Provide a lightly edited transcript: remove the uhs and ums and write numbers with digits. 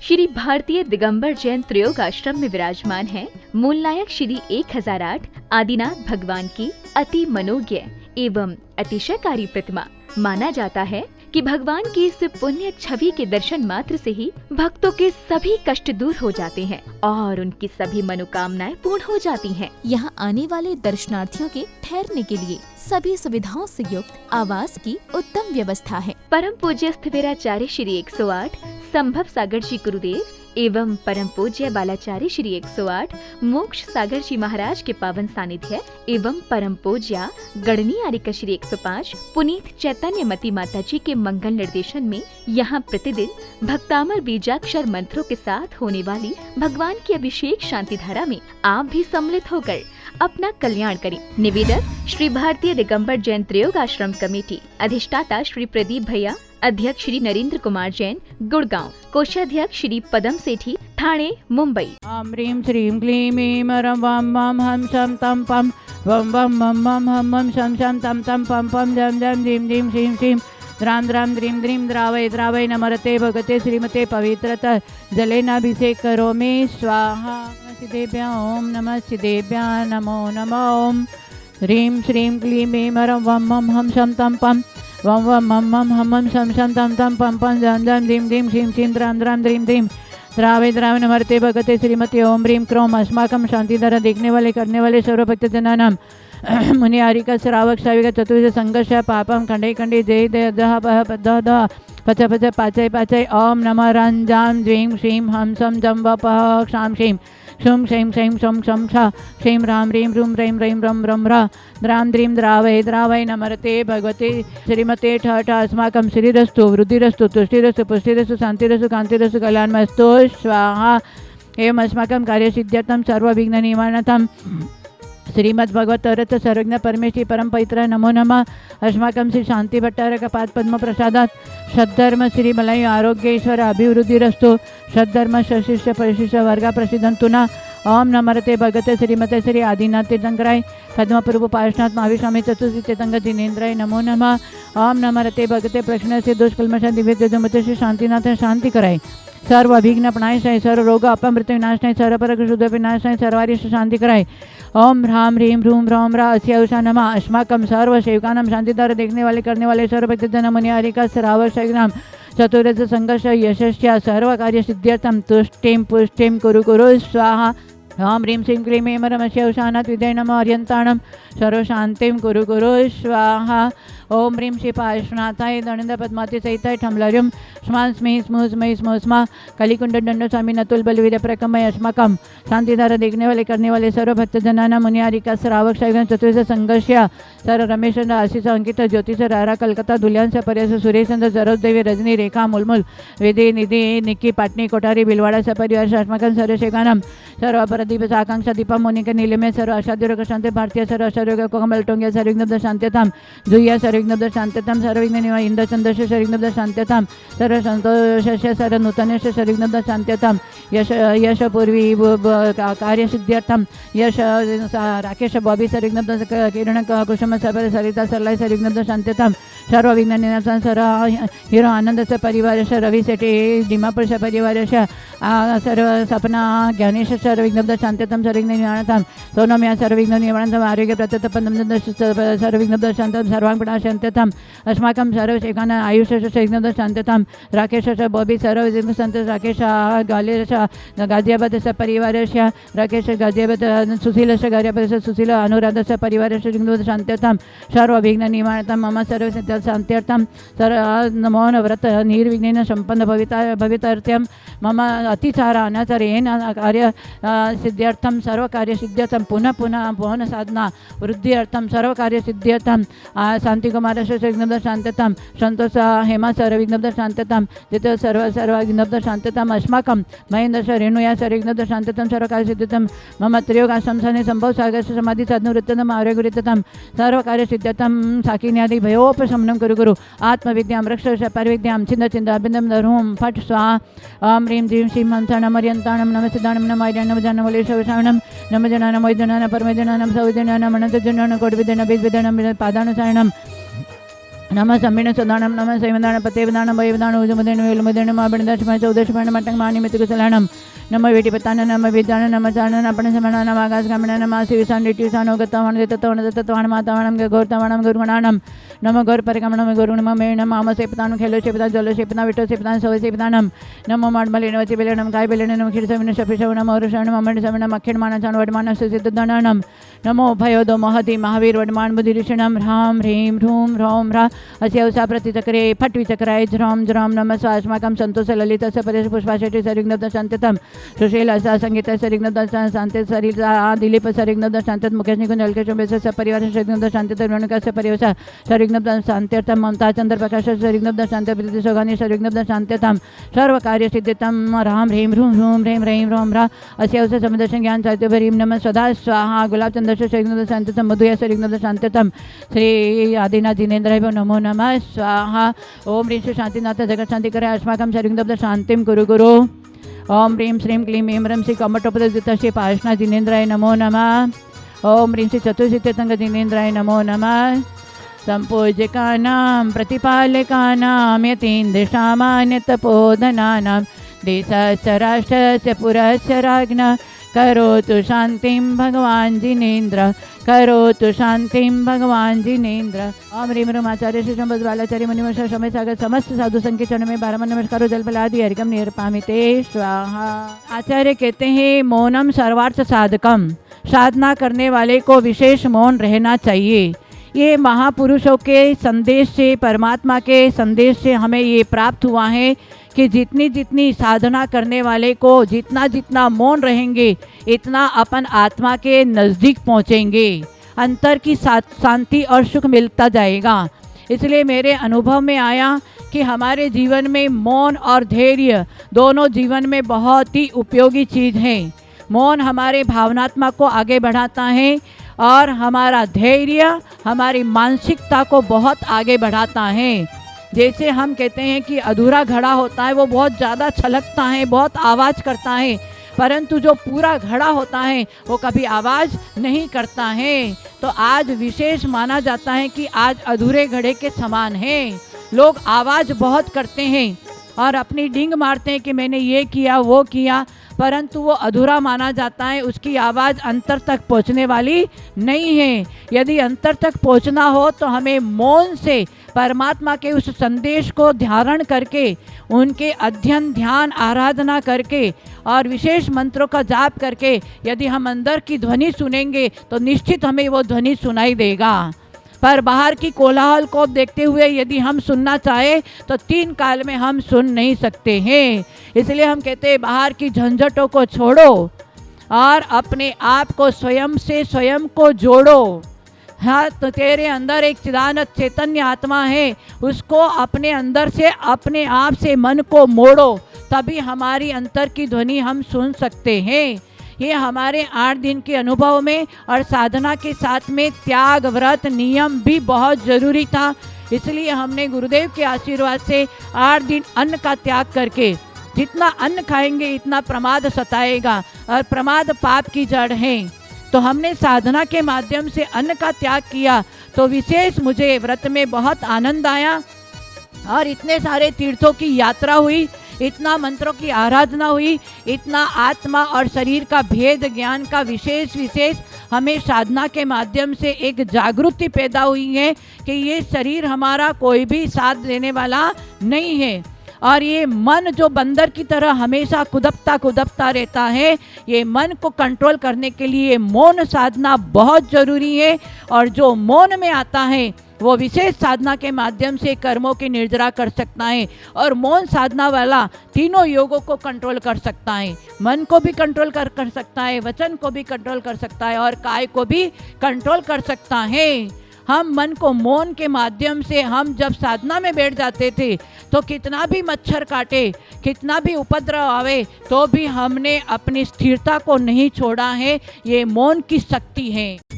श्री भारतीय दिगंबर जैन त्रयोग आश्रम में विराजमान है मूल नायक श्री 1008 आदिनाथ भगवान की अति मनोज्ञ एवं अतिशयकारी प्रतिमा। माना जाता है कि भगवान की इस पुण्य छवि के दर्शन मात्र से ही भक्तों के सभी कष्ट दूर हो जाते हैं और उनकी सभी मनोकामनाएं पूर्ण हो जाती हैं। यहाँ आने वाले दर्शनार्थियों के ठहरने के लिए सभी सुविधाओं से युक्त आवास की उत्तम व्यवस्था है। परम पूज्य स्थिविराचार्य श्री 108 संभव सागर जी गुरुदेव एवं परम पूज्य बालाचार्य श्री 108 मोक्ष सागर जी महाराज के पावन सानिध्य एवं परम पूज्य गणनी आर्यका श्री 105 पुनीत चैतन्य मती माता जी के मंगल निर्देशन में यहाँ प्रतिदिन भक्तामर बीजाक्षर मंत्रों के साथ होने वाली भगवान की अभिषेक शांति धारा में आप भी सम्मिलित होकर अपना कल्याण करें। निवेदक श्री भारतीय दिगंबर जैन त्रयोग आश्रम कमेटी, अधिष्ठाता श्री प्रदीप भैया, अध्यक्ष श्री नरेंद्र कुमार जैन गुड़गांव, कोषाध्यक्ष श्री पदम सेठी ठाणे मुंबई। ओम ह्रीं श्रीं क्लीं ऐं रं वं वं हं शं तं पं वं वं मं मं हं मं शं शं तं तं पं पं जं जं धीं धीं श्रीं श्रीं द्रां द्रां द्रीं द्रीं द्रावय द्रावय नमरते भगते श्रीमते पवित्रतः जलेनाभिषेक करोमि स्वाहा। सिद्धेभ्यः ओम नमः सिद्धेभ्यः नमो नमः। ओम ह्रीं श्रीं क्लीं ऐं रं वं वं हं शं तं पं वं वं मं मं हं मं शं शं तं तं पं पं जं जं धीं धीं श्रीं श्रीं द्रां द्रां द्रीं द्रीं द्रावय द्रावय नमरते भगते श्रीमते ओम ह्रीं क्रोम अस्माकं शांतिधारा देखने वाले करने वाले सर्व भक्तजनानां मुनि आरिका श्रावक श्राविका चतुर्थ संघर्ष पापम खंडे खंडे जय दय दह पह पद दह पच पच पाचय पाचय ओम नमः रंजां द्वीं श्रीं हं सं जं व पह क्षां श्रीं शुं शैं शैं शं शं ष शैं रां ह्रीं रूं रैं रैं रं रं र द्रां द्रीं द्रावय द्रावय नमरते भगवते श्रीमते ठ ठ अस्माकं श्रीरस्तु वृद्धिरस्तु तुष्टिरस्तु पुष्टिरस्तु शान्तिरस्तु कान्तिरस्तु कल्याणमस्तु स्वाहा। एवं अस्माकं कार्यसिद्ध्यर्थं सर्वविघ्ननिवारणार्थं श्रीमद्भगवत सर्वज्ञ परमेश्वरी परम पवित्र नमो नमः। अस्माकं श्री शांति भट्टारक पाद पद्म प्रसादात सद्धर्म श्री मलय आरोग्येश्वर अभिवृद्धिरस्तु सद्धर्म शिष्य परिशिष्य वर्गा प्रसिद्धंतु न। ओम नमरते भगते श्रीमते श्री आदिनाथ तीर्थंकराय पद्म प्रभु पार्श्वनाथ महावीर चतुर्थी तीर्थंकर जिनेन्द्राय नमो नमः। ओम नमरते भगते प्रश्न से दुष्कल्मष दिव्य तेजोमते श्री शांतिनाथ शांति कराय सर्व अभिघ्न प्रणाय सर्व रोग अपमृत्यु विनाश नहीं सर्व पर शुद्ध विनाश नहीं सर्वारिष्ट शांति कराय। ओम ह्रां ह्रीं ह्रूं ह्रौं ह्रा अस्याउषा नमः। अस्माकं सर्व सेवकानां शांतिधारा देखने वाले करने वाले सर्व भक्तजन मुनि आरिका श्रावक शैग्नाम चतुर्थ संघर्ष यशस्या सर्व कार्य सिद्ध्यर्थं तुष्टिं पुष्टिं कुरु कुरु स्वाहा। ओम ह्रीं श्रीं क्लीं ऐं रमस्याउषानाथ विद्ये नमः अर्यन्ताणं सर्वशान्तिं कुरु कुरु स्वाहा। ओम ह्रीं श्री पार्श्वनाथाय दंड पद्मावती सहिताय ठमलर्युं स्मां स्मी स्मु स्मै स्मो स्मा कलिकुंड दंड स्वामी नतुल बलवीर प्रकमय अस्माकं शांतिधारा देखने वाले करने वाले सर्व भक्तजनानां मुनि आरिका श्रावक शैव चतुर्थ संघर्ष्य सर रमेश आशीष अंकित ज्योतिष रारा कलकत्ता दुल्यांश पर्यस सुरेश सरोज देवी रजनी रेखा मुलमुल वेदी निधि निक्की पाटनी कोठारी बिलवाड़ा सपरिवार अस्माकं सर्व शेखानां सर्व परदीप आकांक्षा दीपा मोनिका नीलिमे सर्व अषाद्योग शांति भारतीय सर्व अषाद्योग कोमल टोंग्या सर्विघ्न शांत्यतां जुया सर्विघ्न शांत्यतां सर्वविघ्न निवा इंद्र चंद्रश सर्विघ्न शांत्यतां सर्व संतोषस्य सर्व नूतनस्य सर्विघ्न शांत्यतां यश यश पूर्वी कार्य सिद्ध्यर्थं यश राकेश बॉबी सर्विघ्न किरण कुसुम सर्व सरिता सरलाई सर्विघ्न शांत्यतां सर्व विघ्न निनाशं सर्व हीरो आनंदस्य परिवारस्य रवि सेठी डिमापुर परिवारस्य सर्व सपना ज्ञानेश सर्वविघ्न शांत्यतां सर्वविघ्न निवारणार्थं सोनम्या सर्वविघ्न निवारणार्थं आरोग्य प्रत्यतपन्नं सर्वविघ्न शांतं सर्वांगपणा शांत्यतां अस्माकं सर्व शेखानां आयुष्य सर्वविघ्न शांत्यतां राकेश बॉबी सर्वविघ्न शांत राकेश गालेश गाजियाबादस्य परिवारस्य राकेश गाजियाबाद सुशीलस्य गाजियाबादस्य सुशील अनुराधस्य परिवारस्य विघ्न शांत्यतां सर्वविघ्न निवारणार्थं मम सर्व शांत्यर्थं सर्व नमो व्रत निर्विघ्नेन संपन्न भवितार्थ्यं मम अतिचार अनाचार येन कार्य सिद्ध्यर्थं सर्व कार्य सिद्ध्यर्थं पुनः पुनः भवन साधना वृद्ध्यर्थं सर्व कार्य सिद्ध्यर्थं शांति कुमारस्य विघ्नब्ध शान्ततां सन्तोष हेमा सर्वविघ्नब्ध शान्ततां जित सर्वविघ्नब्ध शान्तताम् अस्माकं महेन्द्रस्य रेणुया सर्वविघ्नब्ध शान्ततां सर्वकार्यसिद्धितं मम त्रयोगाश्रम सने संभव सागरस्य समाधि साधनवृत्तम् आर्यगुरिततां सर्वकार्यसिद्ध्यतां साकिन्यादि भयोपशमनं कुरु आत्मविद्यां रक्षस परिविद्यां छिन्द छिन्द अभिन्दं धरूं फट् स्वाहा ॐ ह्रीं ह्रीं श्रीं हंसाणं अर्यन्ताणं नमः सिद्धाणं नमः आर्याणं जानवलेशवशाणं नमः जनानं वैद्यनानं परमजनानं सौविद्यनानं अनन्तजनानं कोटिविद्यनं वेदविद्यनं पादानसायणं नमः सम्मीण सदानं नमः सैवदानं पतेवदानं वैवदानं उजमुदेन वेलमुदेन माबणदशमय चौदशमय मटंगमानिमितिकुशलानं नमः वेटिपतानं नमः विद्यानं नमः चारणं आपण समानानं आकाशगमनं नमः शिवसान् ऋटिसानो गतवान् दत्तवान् दत्तवान् मातावानं घोरतवानं गुरुगणानं नमः घोरपरिगमनं गुरुणममेण मामसेपतानं खेलोसेपतां जलोसेपतां विटोसेपतां सवसेपतानं नमो माडमलेनवति बेलेनं काय बेलेनं खिरसविन शपिशवनं औरषणं अमणसविनं अखिणमानचान वडमानस्य सिद्धदानं नमो भयोदो महति महावीर वडमान बुद्धिऋषिणं ह्रां ह्रीं ह्रूं ह्रौं ह्रा अस्यवसा प्रतिचक्रे फट् विचक्राय ज्रां ज्रां नमः स्वास्माकं सन्तोष ललितस्य परेश पुष्पाशेटि सरिघ्नब्ध शान्ततं सुशील असा संगीत सरिघ्नब्ध शान्ते सरिल दिलीप सरिघ्नब्ध शान्तत मुकेश निकुंज अलकेश परिवार सरिघ्नब्ध शान्ते रेणुकास्य परिवेश सरिघ्नब्ध शान्त्यर्थं ममता चन्द्रप्रकाश सरिघ्नब्ध शान्ते प्रीति सौगानि सरिघ्नब्ध शान्त्यतां सर्वकार्यसिद्धितं ह्रां ह्रीं ह्रूं ह्रूं ह्रीं ह्रैं ह्रौं ह्रा अस्यवसा समदर्शन ज्ञान साहित्यभरीं नमः सदा स्वाहा गुलाबचन्द्रस्य सरिघ्नब्ध शान्ततं मधुया सरिघ्नब्ध शान्ततं श्री आदिनाथ जिनेन्द्राय नमो नमः स्वाहा ओम ह्रीं श्री शांतिनाथ जगत शांति करे अस्माकं सरिघ्नब्ध शांतिं कुरु गुरु ओम ह्रीं श्रीं क्लीं ऐं ह्रं श्री कमठोपदेशयुक्त श्री पार्श्वनाथ जिनेन्द्राय नमो नमः ओम ह्रीं श्री चतुर्सिद्धतंग जिनेन्द्राय नमो नमः संपूज्यकानां प्रतिपालकानां यतीन्द्रसामान्यतपोधनानां देशस्य राष्ट्रस्य पुरस्य राज्ञः करोतु शांतिं भगवान जिनेन्द्र करोतु शांतिं भगवान जिनेन्द्र ओम ह्रीं ह्रूं आचार्य श्री संबद्ध बालाचार्य मुनिमश समय सागर समस्त साधु संघ के चरणों में 12 नमस्कारों जलपलादि अर्घ्यम निर्पामिते स्वाहा। आचार्य कहते हैं मौनम सर्वार्थ साधकम, साधना करने वाले को विशेष मौन रहना चाहिए। ये महापुरुषों के संदेश से, परमात्मा के संदेश से हमें ये प्राप्त हुआ है कि जितनी जितनी साधना करने वाले को जितना जितना मौन रहेंगे इतना अपन आत्मा के नज़दीक पहुँचेंगे, अंतर की शांति और सुख मिलता जाएगा। इसलिए मेरे अनुभव में आया कि हमारे जीवन में मौन और धैर्य दोनों जीवन में बहुत ही उपयोगी चीज़ है। मौन हमारे भावनात्मक को आगे बढ़ाता है और हमारा धैर्य हमारी मानसिकता को बहुत आगे बढ़ाता है। जैसे हम कहते हैं कि अधूरा घड़ा होता है वो बहुत ज़्यादा छलकता है, बहुत आवाज़ करता है, परंतु जो पूरा घड़ा होता है वो कभी आवाज़ नहीं करता है। तो आज विशेष माना जाता है कि आज अधूरे घड़े के समान है। लोग आवाज़ बहुत करते हैं और अपनी डींग मारते हैं कि मैंने ये किया वो किया, परंतु वो अधूरा माना जाता है, उसकी आवाज़ अंतर तक पहुंचने वाली नहीं है। यदि अंतर तक पहुंचना हो तो हमें मौन से परमात्मा के उस संदेश को धारण करके, उनके अध्ययन ध्यान आराधना करके और विशेष मंत्रों का जाप करके यदि हम अंदर की ध्वनि सुनेंगे तो निश्चित हमें वो ध्वनि सुनाई देगा। पर बाहर की कोलाहल को देखते हुए यदि हम सुनना चाहे तो 3 काल में हम सुन नहीं सकते हैं। इसलिए हम कहते हैं बाहर की झंझटों को छोड़ो और अपने आप को स्वयं से स्वयं को जोड़ो। हाँ, तो तेरे अंदर एक चिदानंद चैतन्य आत्मा है, उसको अपने अंदर से अपने आप से मन को मोड़ो, तभी हमारी अंतर की ध्वनि हम सुन सकते हैं। ये हमारे 8 दिन के अनुभव में और साधना के साथ में त्याग व्रत नियम भी बहुत ज़रूरी था। इसलिए हमने गुरुदेव के आशीर्वाद से 8 दिन अन्न का त्याग करके, जितना अन्न खाएंगे इतना प्रमाद सताएगा और प्रमाद पाप की जड़ है, तो हमने साधना के माध्यम से अन्न का त्याग किया। तो विशेष मुझे व्रत में बहुत आनंद आया और इतने सारे तीर्थों की यात्रा हुई, इतना मंत्रों की आराधना हुई, इतना आत्मा और शरीर का भेद ज्ञान का विशेष हमें साधना के माध्यम से एक जागृति पैदा हुई है कि ये शरीर हमारा कोई भी साथ देने वाला नहीं है। और ये मन जो बंदर की तरह हमेशा कुदपता रहता है, ये मन को कंट्रोल करने के लिए मौन साधना बहुत ज़रूरी है। और जो मौन में आता है वो विशेष साधना के माध्यम से कर्मों की निर्जरा कर सकता है और मौन साधना वाला तीनों योगों को कंट्रोल कर सकता है। मन को भी कंट्रोल कर सकता है, वचन को भी कंट्रोल कर सकता है और काय को भी कंट्रोल कर सकता है। हम मन को मौन के माध्यम से हम जब साधना में बैठ जाते थे तो कितना भी मच्छर काटे, कितना भी उपद्रव आवे, तो भी हमने अपनी स्थिरता को नहीं छोड़ा है। ये मौन की शक्ति है।